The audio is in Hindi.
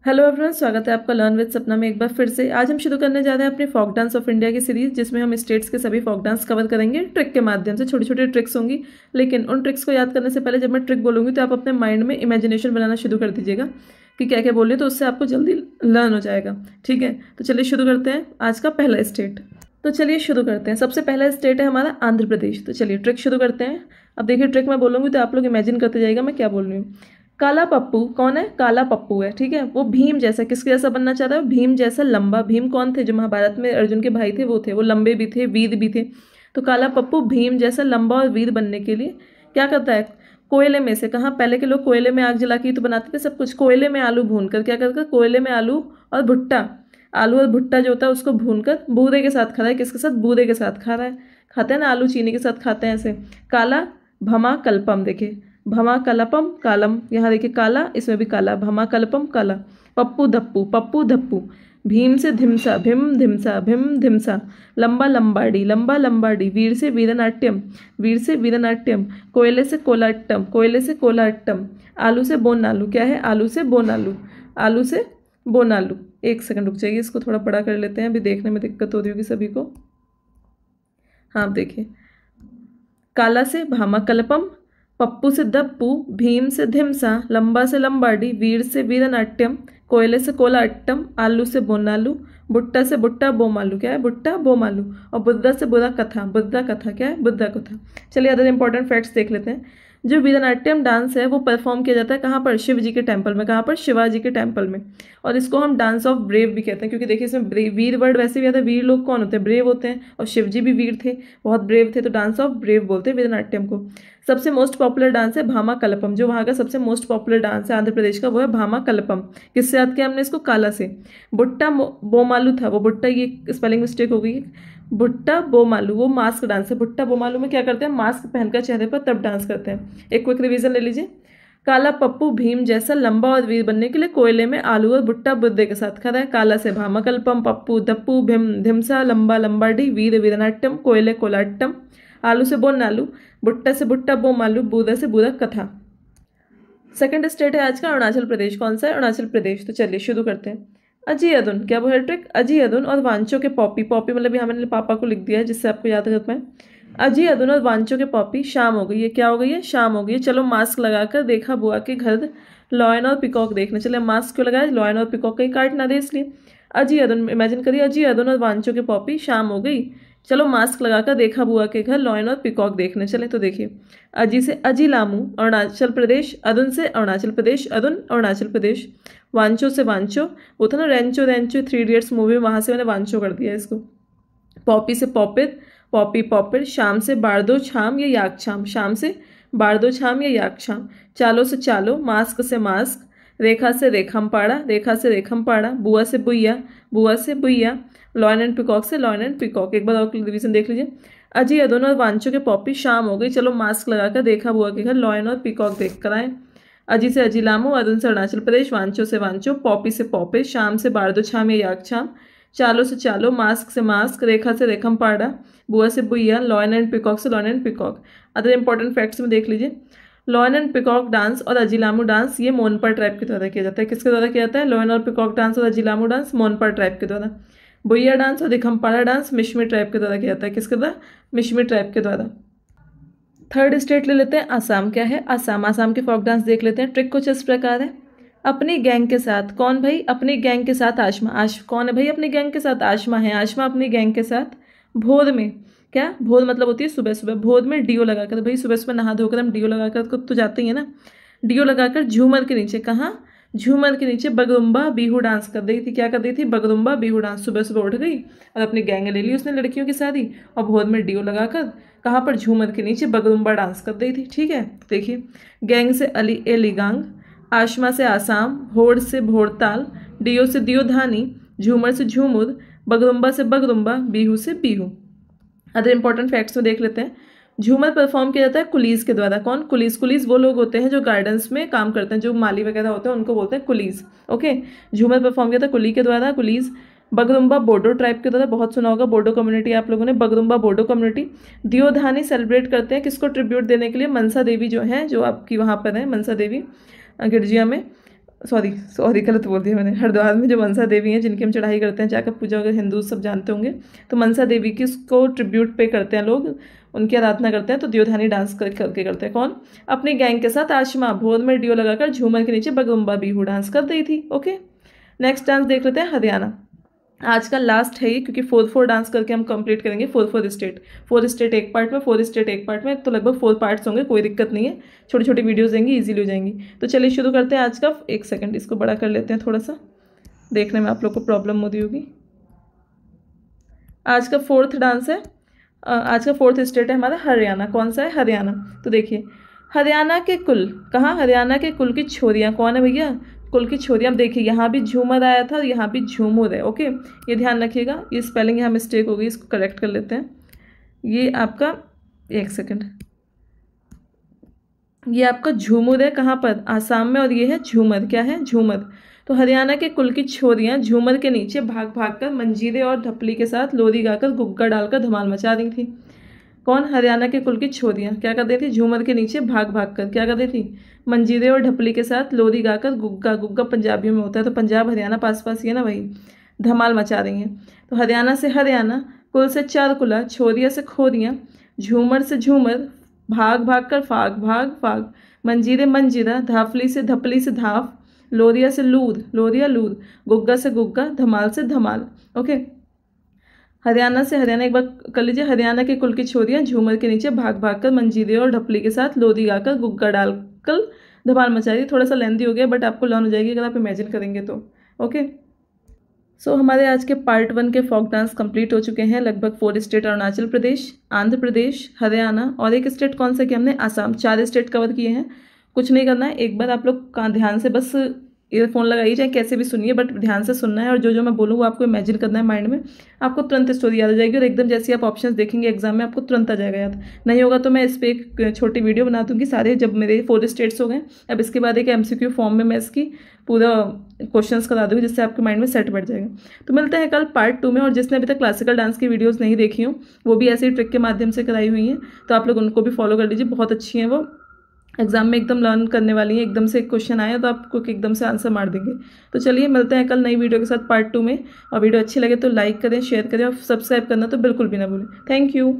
हेलो एवरीवन, स्वागत है आपका लर्न विद सपना में एक बार फिर से। आज हम शुरू करने जा रहे हैं अपने फोक डांस ऑफ इंडिया की सीरीज, जिसमें हम स्टेट्स के सभी फोक डांस कवर करेंगे ट्रिक के माध्यम से। छोटी छोटी ट्रिक्स होंगी, लेकिन उन ट्रिक्स को याद करने से पहले जब मैं ट्रिक बोलूँगी तो आप अपने माइंड में इमेजिनेशन बनाना शुरू कर दीजिएगा कि क्या क्या बोल रही है, तो उससे आपको जल्दी लर्न हो जाएगा। ठीक है, तो चलिए शुरू करते हैं आज का पहला स्टेट। तो चलिए शुरू करते हैं। सबसे पहला स्टेट है हमारा आंध्र प्रदेश। तो चलिए ट्रिक शुरू करते हैं। अब देखिए, ट्रिक मैं बोलूँगी तो आप लोग इमेजिन करते जाइएगा मैं क्या बोल रही हूँ। काला पप्पू कौन है? काला पप्पू है, ठीक है। वो भीम जैसा, किसके जैसा बनना चाहता है? भीम जैसा लंबा। भीम कौन थे? जो महाभारत में अर्जुन के भाई थे वो थे। वो लंबे भी थे, वीर भी थे। तो काला पप्पू भीम जैसा लंबा और वीर बनने के लिए क्या करता है? कोयले में से, कहाँ पहले के लोग कोयले में आग जला के तो बनाते थे सब कुछ। कोयले में आलू भून कर क्या करता है? कोयले में आलू और भुट्टा, आलू और भुट्टा जो होता है उसको भून कर बूरे के साथ खा रहा है। किसके साथ? बूरे के साथ खा रहा है। खाते हैं ना, आलू चीनी के साथ खाते हैं ऐसे। काला भमा कल्पम, देखिए भमा कलपम कालम, यहाँ देखिए काला, इसमें भी काला। भमा कल्पम काला। पप्पू धप्पू, पप्पू धप्पू। भीम से धिमसा, भीम धिमसा, भीम धिमसा। लंबा लंबाड़ी, लंबा लंबाड़ी। वीर से वीरनाट्यम, वीर से वीरनाट्यम। कोयले से कोलाट्टम, कोयले से कोलाट्टम। आलू से बोनालू, क्या है? आलू से बोनालू, आलू से बोनालू। एक सेकंड रुक जाइए, इसको थोड़ा बड़ा कर लेते हैं, अभी देखने में दिक्कत हो रही होगी सभी को। हाँ देखिए, काला से भामा कल्पम, पप्पू से दप्पू, भीम से धिमसा, लंबा से लंबाडी, वीर से वीरनाट्यम, कोयले से कोलाट्टम, आलू से बोनालू, भुट्टा से भुट्टा बोमालू, क्या है? भुट्टा बोमालू। और बुद्धा से बुद्धा कथा, बुद्धा कथा, क्या है? बुद्धा कथा। चलिए अदर इंपॉर्टेंट फैक्ट्स देख लेते हैं। जो वीरनाट्यम डांस है वो परफॉर्म किया जाता है कहाँ पर? शिव जी के टेम्पल में। कहाँ पर? शिवाजी के टेम्पल में। और इसको हम डांस ऑफ ब्रेव भी कहते हैं, क्योंकि देखिए इसमें वीर वर्ड वैसे भी आता है। वीर लोग कौन होते हैं? ब्रेव होते हैं। और शिव जी भी वीर थे, बहुत ब्रेव थे, तो डांस ऑफ ब्रेव बोलते हैं वीरनाट्यम को। सबसे मोस्ट पॉपुलर डांस है भामा कल्पम। जो वहाँ का सबसे मोस्ट पॉपुलर डांस है आंध्र प्रदेश का, वो है भामा कल्पम। किससे याद किया हमने इसको? काला से। भुट्टा बोमालू था वो, भुट्टा, ये स्पेलिंग मिस्टेक हो गई। भुट्टा बोमालू वो मास्क डांस है। भुट्टा बोमालू में क्या करते हैं? मास्क पहनकर चेहरे पर तब डांस करते हैं। एक क्विक रिवीजन ले लीजिए। काला पप्पू भीम जैसा लंबा और वीर बनने के लिए कोयले में आलू और भुट्टा बुद्धे के साथ खड़ा है। काला से भामाकल्पम, पप्पू धप्पू, भीम धिमसा, लंबा लंबाडी, वीर वीरनाट्यम, कोयले कोलाट्टम, आलू से बोनालू, भुट्टा से भुट्टा बोमालू, बूदा से बूदा कथा। सेकंड स्टेट है आज का अरुणाचल प्रदेश। कौन सा है? अरुणाचल प्रदेश। तो चलिए शुरू करते हैं। अजी अदुन, क्या वो है ट्रिक? अजी अदुन और वांचो के पॉपी, पॉपी मतलब यहाँ मैंने पापा को लिख दिया है जिससे आपको याद कर पाए। अजी अदुन और वांचो के पॉपी। शाम हो गई है, क्या हो गई है? शाम हो गई है। चलो मास्क लगाकर देखा बुआ के घर लॉयन और पिकॉक देखने चले। मास्क क्यों लगाए? लॉयन और पिकॉक कहीं काट ना दे इसलिए। अजी अदुन, इमेजिन करिए, अजी अदुन और वांचो के पॉपी। शाम हो गई, चलो मास्क लगाकर देखा बुआ के घर लॉयन और पिकॉक देखने चले। तो देखिए, अजी से अजी लामू अरुणाचल प्रदेश, अदुन से अरुणाचल प्रदेश, अदुन अरुणाचल प्रदेश। वांचो से वांचो, वो था ना रेंचो रेंचो 3 इडियट्स मूवी में, वहाँ से मैंने वांचो कर दिया इसको। पॉपी से पॉपिर, पॉपी पॉपिर। शाम से बारदो छाम या याक छाम, शाम से बारदो छाम या याक छाम। चालो से चालो, मास्क से मास्क। रेखा से रेखम पाड़ा, रेखा से रेखम पाड़ा। बुआ से बुइया, बुआ से बुइया। लॉयन एंड पिकॉक से लॉयन एंड पिकॉक। एक बार और रिवीजन देख लीजिए। अजी अदुन और वांचो के पॉपी। शाम हो गई, चलो मास्क लगाकर देखा बुआ के घर लॉयन और पिकॉक देख कर आए। अजी से अजी लामू, अदुन से अरुणाचल प्रदेश, वांचो से वांचो, पॉपी से पॉपे। शाम से बारदो छाम या याक छाम। चालो से चालो, मास्क से मास्क। रेखा से रेखम पाड़ा, बुआ से बुइया। लॉयन एंड पिकॉक से lion and peacock. Other important facts में देख लीजिए। लॉयन एंड पिकॉक डांस और अजीलामू डांस ये मोनपा ट्राइब के द्वारा किया जाता है। किसके द्वारा किया जाता है? लॉयन और पिकॉक डांस और अजीलामू डांस मोनपा ट्राइब के द्वारा। बुइया डांस और दिखमपाड़ा डांस मिशमी ट्राइब के द्वारा किया जाता है। किसके द्वारा? मिशमी ट्राइब के द्वारा। थर्ड स्टेट ले लेते हैं आसाम। क्या है? आसाम। आसाम के फोक डांस देख लेते हैं। ट्रिक कुछ इस प्रकार है। अपनी गैंग के साथ, कौन भाई? अपनी गैंग के साथ आशमा। कौन है भाई अपनी गैंग के साथ? आशमा है। आशमा अपनी गैंग के साथ भोर में, क्या भोर मतलब होती है सुबह सुबह, भोर में डियो लगाकर। भाई सुबह सुबह नहा धोकर हम डियो लगाकर तो जाते ही है ना। डियो लगाकर झूमर के नीचे, कहाँ? झूमर के नीचे बगरुम्बा बिहू डांस कर रही थी। क्या कर रही थी? बगरुम्बा बिहू डांस। सुबह सुबह उठ गई और अपनी गैंग ले ली उसने लड़कियों की शादी, और भोर में डियो लगाकर कहाँ पर? झूमर के नीचे बगरुम्बा डांस कर रही थी। ठीक है, देखिए, गैंग से अली एलिगांग, आशमा से आसाम, भोर से भोरताल, डियो से दियोधानी, झूमर से झूमुर, बगरुम्बा से बगरुम्बा, बिहू से बिहू। अदर इंपॉर्टेंट फैक्ट्स में देख लेते हैं। झूमर परफॉर्म किया जाता है कुलीज के द्वारा। कौन? कुलीज। कुलीज वो लोग होते हैं जो गार्डन्स में काम करते हैं, जो माली वगैरह होते हैं उनको बोलते हैं कुलीज। ओके, झूमर परफॉर्म किया था कुली के द्वारा, कुलीज। बगरुम्बा बोडो ट्राइब के द्वारा, बहुत सुना होगा बोडो कम्युनिटी आप लोगों ने, बगरुम्बा बोडो कम्युनिटी। दियोधानी सेलिब्रेट करते हैं किसको ट्रिब्यूट देने के लिए? मनसा देवी जो है, जो आपकी वहाँ पर है मनसा देवी गिरजिया में, सॉरी गलत बोल दिया मैंने। हरिद्वार में जो मनसा देवी हैं जिनकी हम चढ़ाई करते हैं जाकर पूजा वगैरह, हिंदू सब जानते होंगे, तो मनसा देवी की उसको ट्रिब्यूट पे करते हैं लोग, उनकी आराधना करते हैं। तो दियोधानी डांस करके करते हैं। कौन? अपनी गैंग के साथ आशमा भोर में डियो लगाकर झूमर के नीचे बगुम्बा बिहू डांस कर रही थी। ओके, नेक्स्ट डांस देख लेते हैं हरियाणा। आज का लास्ट है ये, क्योंकि 4-4 डांस करके हम कंप्लीट करेंगे। 4-4 स्टेट, 4 स्टेट एक पार्ट में, 4 स्टेट एक पार्ट में, तो लगभग 4 पार्ट्स होंगे, कोई दिक्कत नहीं है। छोटी छोटी वीडियोस देंगी, इजीली हो जाएंगी। तो चलिए शुरू करते हैं आज का। एक सेकंड, इसको बड़ा कर लेते हैं थोड़ा सा, देखने में आप लोग को प्रॉब्लम होती होगी। आज का 4th डांस है, आज का 4th स्टेट है हमारा हरियाणा। कौन सा है? हरियाणा। तो देखिए, हरियाणा के कुल, कहाँ? हरियाणा के कुल की छोरियाँ कौन है भैया? कुल की छोरियाँ। अब देखिए, यहाँ भी झूमर आया था और यहाँ भी झूमर है। ओके, ये ध्यान रखिएगा। ये स्पेलिंग यहाँ मिस्टेक हो गई, इसको करेक्ट कर लेते हैं। ये आपका, एक सेकंड, ये आपका झूमर है। कहाँ पर? आसाम में। और ये है झूमर। क्या है? झूमर। तो हरियाणा के कुल की छोरियाँ झूमर के नीचे भाग भाग कर मंजीरे और ढपली के साथ लोरी गाकर गुग्गा डालकर धमाल मचा रही थी। कौन? हरियाणा के कुल की छोरियाँ क्या कर रही थी? झूमर के नीचे भाग भाग कर क्या कर रही थी? मंजीरे और ढपली के साथ लोरी गाकर गुग्गा, गुग्गा पंजाबियों में होता है, तो पंजाब हरियाणा पास पास ही है ना, वही, धमाल मचा रही हैं। तो हरियाणा से हरियाणा, कुल से चार कुला, छोरिया से खोरियाँ, झूमर से झूमर, भाग भाग कर फाग भाग फाग, मंजीरे मंजीरा, धाफली से धपली से धाफ, लोरिया से लूर, लोरिया लूर, गुग्गा से गुग्गा, धमाल से धमाल। ओके, हरियाणा से हरियाणा एक बार कर लीजिए। हरियाणा के कुल की छोरियाँ झूमर के नीचे भाग भाग कर मंजीरे और ढपली के साथ लोरी गाकर गुग्गा डालकर धमाल मचा रही। थोड़ा सा लेंदी हो गया, बट आपको लर्न हो जाएगी अगर आप इमेजिन करेंगे तो। ओके, सो हमारे आज के पार्ट 1 के फोक डांस कंप्लीट हो चुके हैं। लगभग 4 स्टेट, अरुणाचल प्रदेश, आंध्र प्रदेश, हरियाणा और एक स्टेट कौन सा किया हमने? आसाम। 4 स्टेट कवर किए हैं। कुछ नहीं करना है, एक बार आप लोग का ध्यान से बस ईयरफोन लगाइए, चाहे कैसे भी सुनिए, बट ध्यान से सुनना है। और जो जो मैं बोलूँ वो आपको इमेजिन करना है माइंड में, आपको तुरंत स्टोरी याद आ जाएगी। और एकदम जैसे आप ऑप्शंस देखेंगे एग्जाम में, आपको तुरंत आ जाएगा याद। नहीं होगा तो मैं इस पर एक छोटी वीडियो बना दूंगी सारे, जब मेरे 4 स्टेट्स हो गए। अब इसके बाद एक MCQ फॉर्म में मैं इसकी पूरा क्वेश्चंस करा दूंगी, जिससे आपके माइंड में सेट बैठ जाएगा। तो मिलते हैं कल पार्ट 2 में। और जिसने अभी तक क्लासिकल डांस की वीडियोज़ नहीं देखी हो, वो भी ऐसे ही ट्रिक के माध्यम से कराई हुई हैं, तो आप लोग उनको भी फॉलो कर लीजिए, बहुत अच्छी हैं वो। एग्जाम में एकदम लर्न करने वाली है। एकदम से एक क्वेश्चन आया तो आपको एकदम से आंसर मार देंगे। तो चलिए मिलते हैं कल नई वीडियो के साथ पार्ट 2 में। और वीडियो अच्छी लगे तो लाइक करें, शेयर करें और सब्सक्राइब करना तो बिल्कुल भी ना भूलें। Thank you.